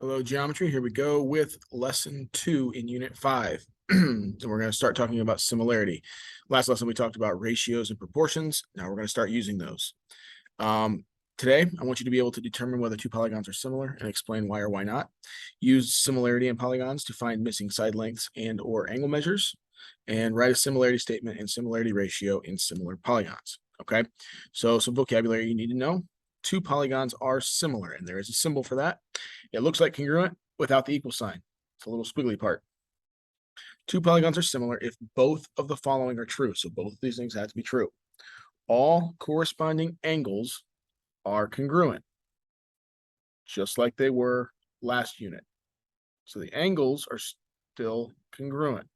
Hello, geometry. Here we go with lesson 2 in unit 5. And we're going to start talking about similarity. Last lesson, we talked about ratios and proportions. Now we're going to start using those. Today, I want you to be able to determine whether two polygons are similar and explain why or why not. Use similarity in polygons to find missing side lengths and or angle measures, and write a similarity statement and similarity ratio in similar polygons. Okay, so some vocabulary you need to know. Two polygons are similar, and there is a symbol for that. It looks like congruent without the equal sign. It's a little squiggly part. Two polygons are similar if both of the following are true. So both of these things have to be true. All corresponding angles are congruent, just like they were last unit. So the angles are still congruent.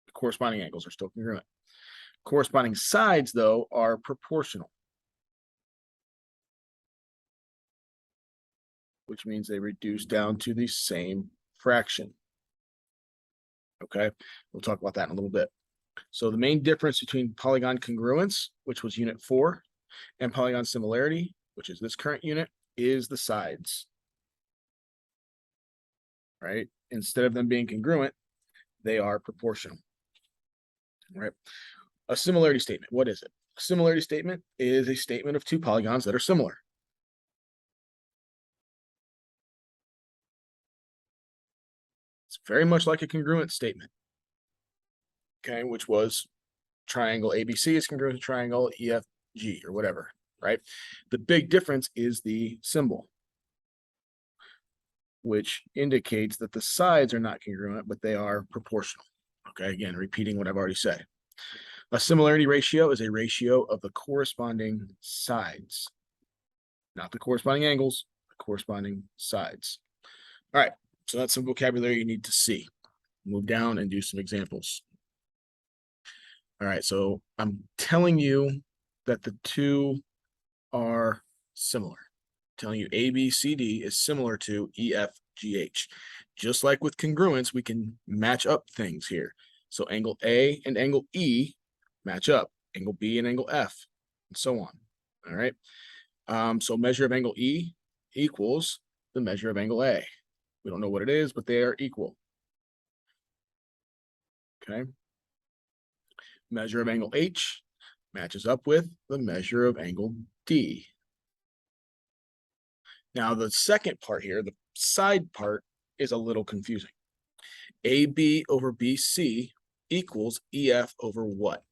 The corresponding angles are still congruent. Corresponding sides, though, are proportional, which means they reduce down to the same fraction. Okay, we'll talk about that in a little bit. So the main difference between polygon congruence, which was unit 4, and polygon similarity, which is this current unit, is the sides. Right? Instead of them being congruent, they are proportional. Right? A similarity statement, what is it? A similarity statement is a statement of two polygons that are similar. It's very much like a congruent statement, okay, which was triangle ABC is congruent to triangle EFG or whatever, right? The big difference is the symbol, which indicates that the sides are not congruent, but they are proportional. Okay, again, repeating what I've already said. A similarity ratio is a ratio of the corresponding sides, not the corresponding angles, the corresponding sides. All right, so that's some vocabulary you need to see. Move down and do some examples. All right, so I'm telling you that the two are similar. I'm telling you ABCD is similar to EFGH. Just like with congruence, we can match up things here. So angle A and angle E match up, angle B and angle F, and so on. All right. So measure of angle E equals the measure of angle A. We don't know what it is, but they are equal. Okay. Measure of angle H matches up with the measure of angle D. Now, the second part here, the side part, is a little confusing. AB over BC equals EF over what?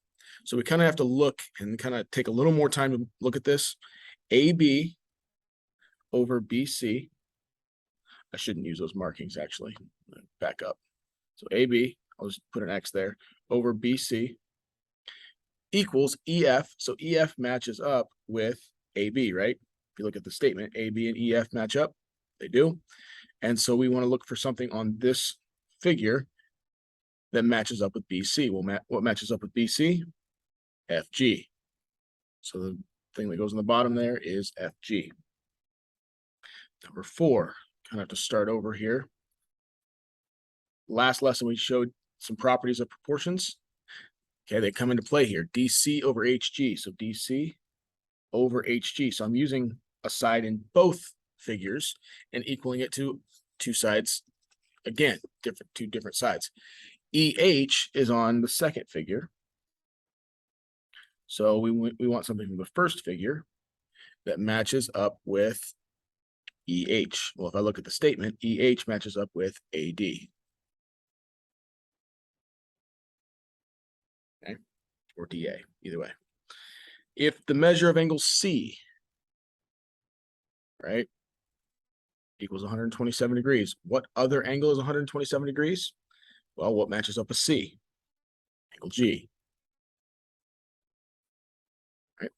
So we kind of have to look and kind of take a little more time to look at this. AB over BC. I shouldn't use those markings, actually. Back up. So AB, I'll just put an X there, over BC equals EF. So EF matches up with AB, right? If you look at the statement, AB and EF match up. They do. And so we want to look for something on this figure that matches up with BC. Well, what matches up with BC? FG. So the thing that goes on the bottom there is FG. Number 4, kind of have to start over here. Last lesson, we showed some properties of proportions. Okay, they come into play here. DC over HG. So DC over HG. So I'm using a side in both figures and equaling it to two sides. Again, two different sides. EH is on the second figure. So we want something from the first figure that matches up with EH. Well, if I look at the statement, EH matches up with AD. Okay, or DA, either way. If the measure of angle C, right, equals 127 degrees, what other angle is 127 degrees? Well, what matches up with C? Angle G. Right.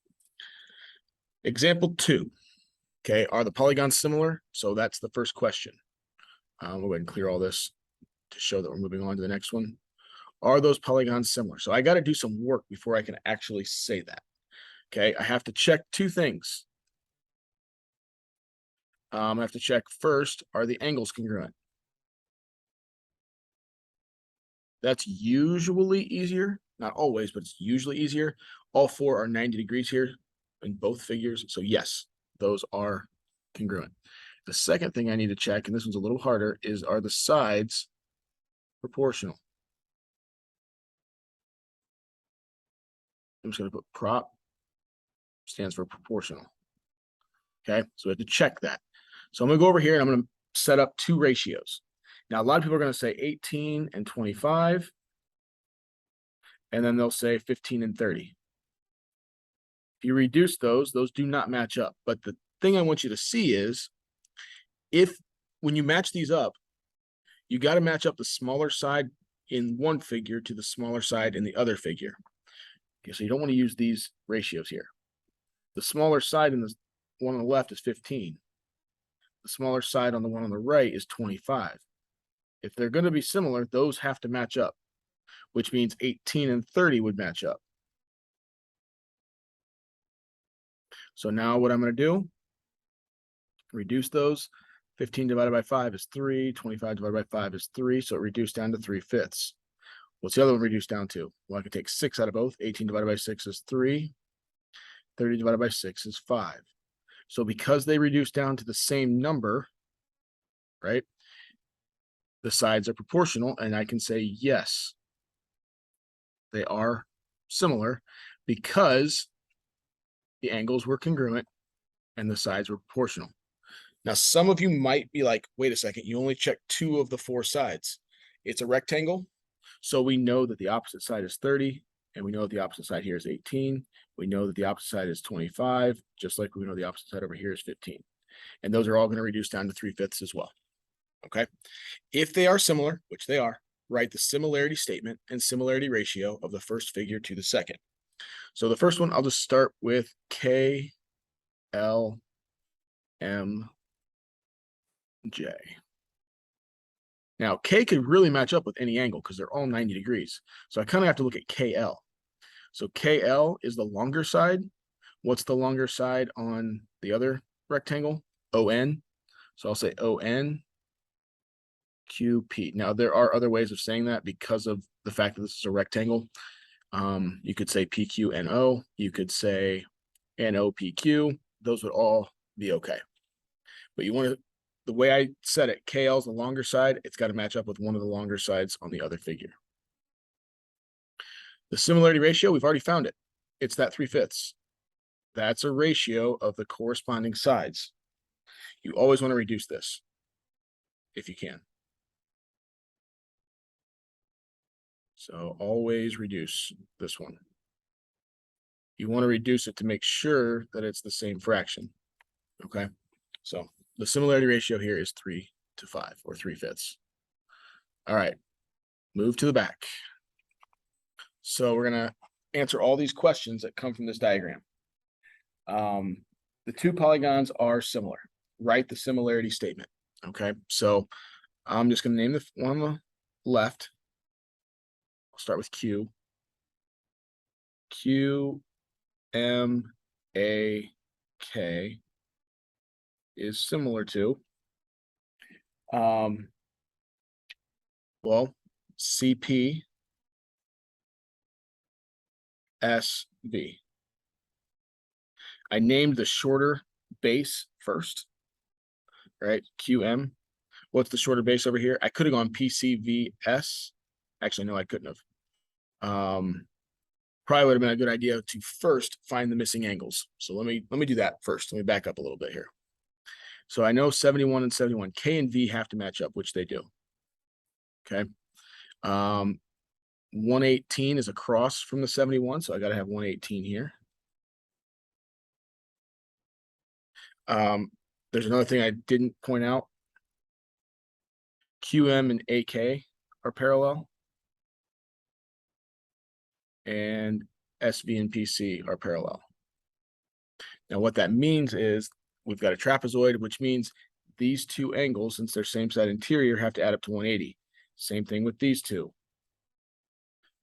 Example 2. Okay, are the polygons similar? So that's the first question. We'll go ahead and clear all this to show that we're moving on to the next one. Are those polygons similar? So I got to do some work before I can actually say that. Okay, I have to check two things. I have to check first, are the angles congruent? That's usually easier, not always, but it's usually easier. All 4 are 90 degrees here in both figures. So yes, those are congruent. The second thing I need to check, and this one's a little harder, is are the sides proportional? I'm just going to put prop, stands for proportional. Okay, so we have to check that. So I'm going to go over here and I'm going to set up two ratios. Now, a lot of people are going to say 18 and 25, and then they'll say 15 and 30. If you reduce those do not match up. But the thing I want you to see is when you match these up, you got to match up the smaller side in one figure to the smaller side in the other figure. Okay, so you don't want to use these ratios here. The smaller side in the one on the left is 15. The smaller side on the one on the right is 25. If they're going to be similar, those have to match up, which means 18 and 30 would match up. So now what I'm going to do, reduce those. 15 divided by 5 is 3. 25 divided by 5 is 3. So it reduced down to 3/5. What's the other one reduced down to? Well, I can take 6 out of both. 18 divided by 6 is 3. 30 divided by 6 is 5. So because they reduce down to the same number, right, the sides are proportional, and I can say yes, they are similar because the angles were congruent and the sides were proportional. Now, some of you might be like, wait a second, you only checked 2 of the 4 sides. It's a rectangle, so we know that the opposite side is 30, and we know that the opposite side here is 18. We know that the opposite side is 25, just like we know the opposite side over here is 15. And those are all going to reduce down to 3/5 as well. Okay. If they are similar, which they are, write the similarity statement and similarity ratio of the first figure to the second. So the first one, I'll just start with K, L, M, J. Now, K could really match up with any angle because they're all 90 degrees. So I kind of have to look at KL. So KL is the longer side. What's the longer side on the other rectangle? ON. So I'll say ON, QP. Now, there are other ways of saying that because of the fact that this is a rectangle. You could say PQNO. You could say NOPQ. Those would all be okay. But you want to, the way I said it, KL is the longer side. It's got to match up with one of the longer sides on the other figure. The similarity ratio, we've already found it. It's that 3/5. That's a ratio of the corresponding sides. You always want to reduce this if you can. So always reduce this one. You want to reduce it to make sure that it's the same fraction. Okay. So the similarity ratio here is 3/5 or 3/5. All right. Move to the back. So we're going to answer all these questions that come from this diagram. The two polygons are similar. Write the similarity statement. Okay. So I'm just going to name the one on the left. I'll start with Q. Q, M, A, K is similar to, well, CP, SV. I named the shorter base first, right? QM. What's the shorter base over here? I could have gone PCVS. Actually, no, I couldn't have. Probably would have been a good idea to first find the missing angles. So let me do that first. Let me back up a little bit here. So I know 71 and 71. K and V have to match up, which they do. Okay. 118 is across from the 71, so I got to have 118 here. There's another thing I didn't point out. QM and AK are parallel. And SV and PC are parallel. Now, what that means is we've got a trapezoid, which means these two angles, since they're same side interior, have to add up to 180. Same thing with these two.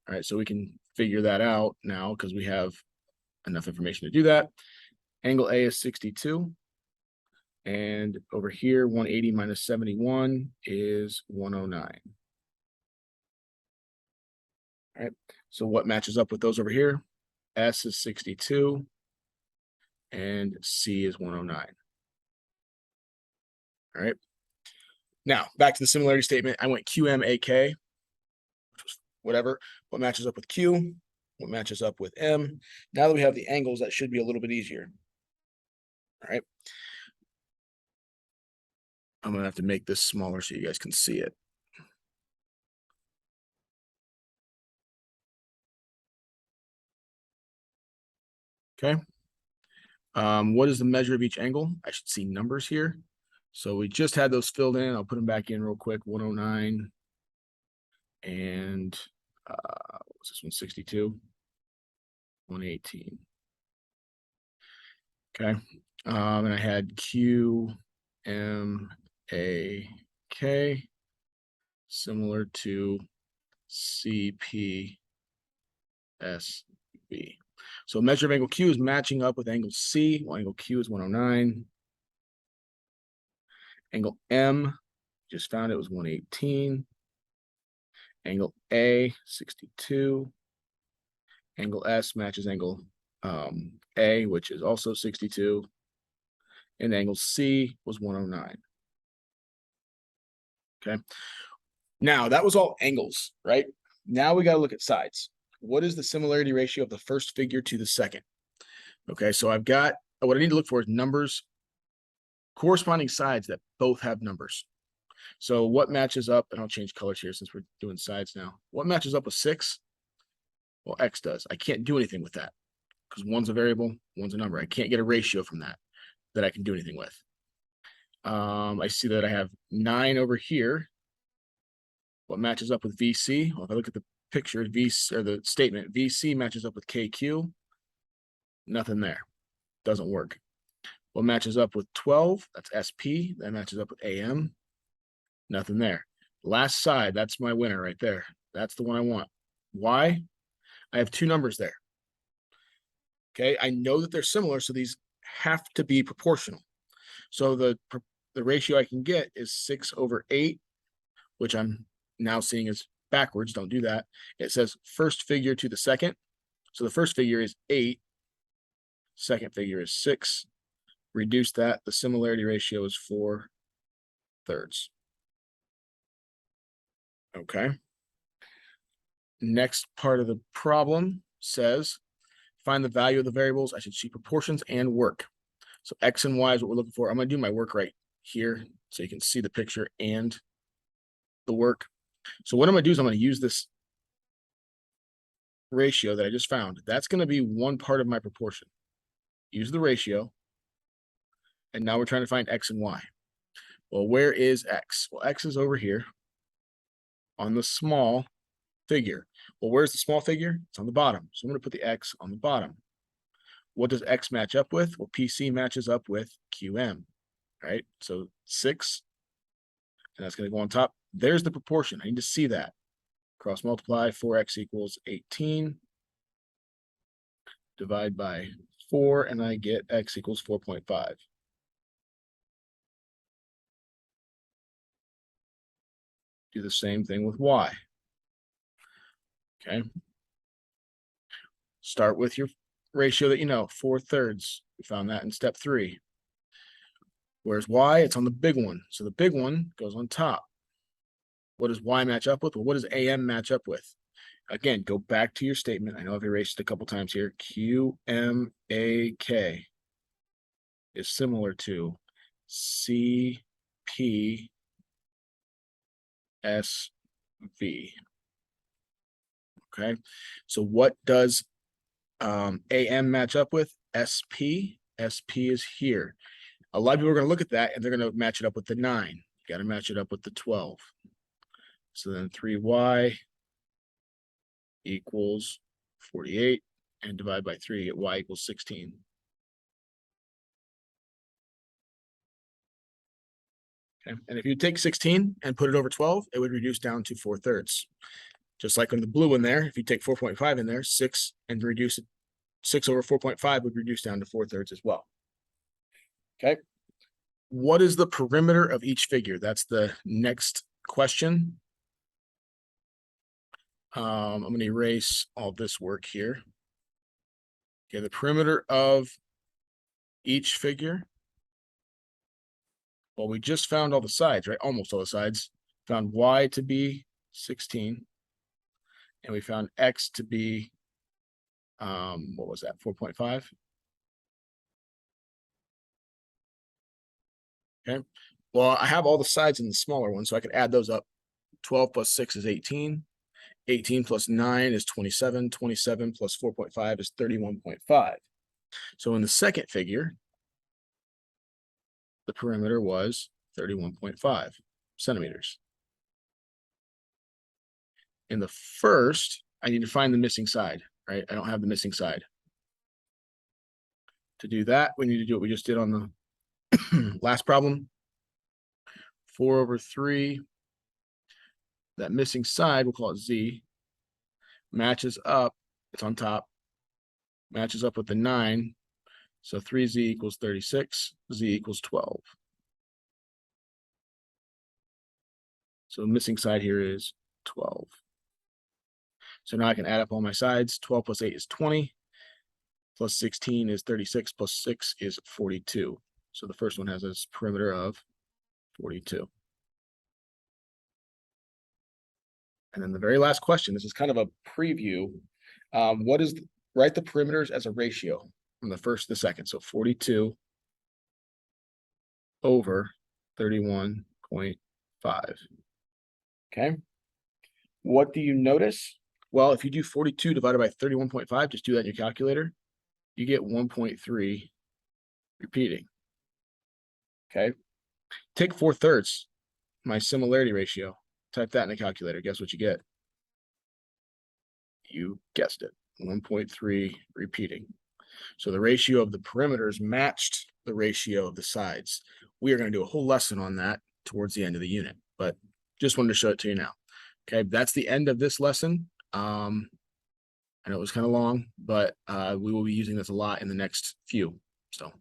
All right, so we can figure that out now because we have enough information to do that. Angle A is 62. And over here, 180 minus 71 is 109. All right, so what matches up with those over here? S is 62 and C is 109. All right. Now back to the similarity statement. I went QMAK, which was whatever. What matches up with Q? What matches up with M? Now that we have the angles, that should be a little bit easier. All right. I'm gonna have to make this smaller so you guys can see it. Okay. What is the measure of each angle? I should see numbers here. So we just had those filled in. I'll put them back in real quick. 109 and what's this one? 62, 118. Okay. And I had Q, M, A, K, similar to C, P, S, B. So measure of angle Q is matching up with angle C. Well, angle Q is 109. Angle M, just found it was 118. Angle A, 62. Angle S matches angle A, which is also 62. And angle C was 109. Okay. Now that was all angles, right? Now we got to look at sides. What is the similarity ratio of the first figure to the second? Okay, so I've got, what I need to look for is numbers, corresponding sides that both have numbers. So what matches up, and I'll change colors here since we're doing sides now. What matches up with 6? Well, X does. I can't do anything with that because one's a variable, one's a number. I can't get a ratio from that I can do anything with. I see that I have 9 over here. What matches up with VC? Well, if I look at the picture, VC or the statement, VC matches up with KQ. Nothing there. Doesn't work. What matches up with 12? That's SP. That matches up with AM. Nothing there. Last side, that's my winner right there. That's the one I want. Why? I have 2 numbers there. Okay, I know that they're similar, so these have to be proportional. So the ratio I can get is 6/8, which I'm now seeing as backwards. Don't do that. It says first figure to the second. So the first figure is 8. Second figure is 6. Reduce that. The similarity ratio is 4/3. Okay. Next part of the problem says, find the value of the variables. I should see proportions and work. So X and Y is what we're looking for. I'm going to do my work right here so you can see the picture and the work. So what I'm going to do is I'm going to use this ratio that I just found. That's going to be one part of my proportion. Use the ratio. And now we're trying to find X and Y. Well, where is X? Well, X is over here on the small figure. Well, where's the small figure? It's on the bottom. So I'm going to put the X on the bottom. What does X match up with? Well, PC matches up with QM, right? So 6, and that's going to go on top. There's the proportion. I need to see that. Cross multiply, 4x equals 18. Divide by 4, and I get x equals 4.5. Do the same thing with y. Okay. Start with your ratio that you know, 4/3. We found that in step 3. Where's y? It's on the big one. So the big one goes on top. What does y match up with? Well, what does AM match up with? Again, go back to your statement. I know I've erased it a couple times here. QMAK is similar to CPSV. Okay, so what does AM match up with? SP. SP is here. A lot of people are going to look at that and they're going to match it up with the 9. You got to match it up with the 12. So then 3y equals 48, and divide by 3, get y equals 16. Okay, and if you take 16 and put it over 12, it would reduce down to 4/3. Just like on the blue one there, if you take 4.5 in there, 6 and reduce it, 6 over 4.5 would reduce down to 4/3 as well. Okay. What is the perimeter of each figure? That's the next question. I'm going to erase all this work here. Okay, the perimeter of each figure Well, we just found all the sides, right? Almost all the sides. Found y to be 16. And we found x to be, what was that, 4.5? Okay. Well, I have all the sides in the smaller one, so I could add those up. 12 plus 6 is 18. 18 plus 9 is 27. 27 plus 4.5 is 31.5. So in the second figure, the perimeter was 31.5 centimeters. In the first, I need to find the missing side, right? I don't have the missing side. To do that, we need to do what we just did on the last problem. 4/3. That missing side, we'll call it z, matches up, it's on top, matches up with the 9. So 3z equals 36, z equals 12. So the missing side here is 12. So now I can add up all my sides. 12 plus 8 is 20, plus 16 is 36, plus 6 is 42. So the first one has a perimeter of 42. And then the very last question, this is kind of a preview. Write the perimeters as a ratio from the first to the second. So 42 over 31.5. Okay. What do you notice? Well, if you do 42 divided by 31.5, just do that in your calculator, you get 1.3 repeating. Okay. Take 4/3, my similarity ratio. Type that in the calculator. Guess what you get? You guessed it, 1.3 repeating. So the ratio of the perimeters matched the ratio of the sides. We are going to do a whole lesson on that towards the end of the unit, but just wanted to show it to you now. Okay, that's the end of this lesson. I know it was kind of long, but we will be using this a lot in the next few. So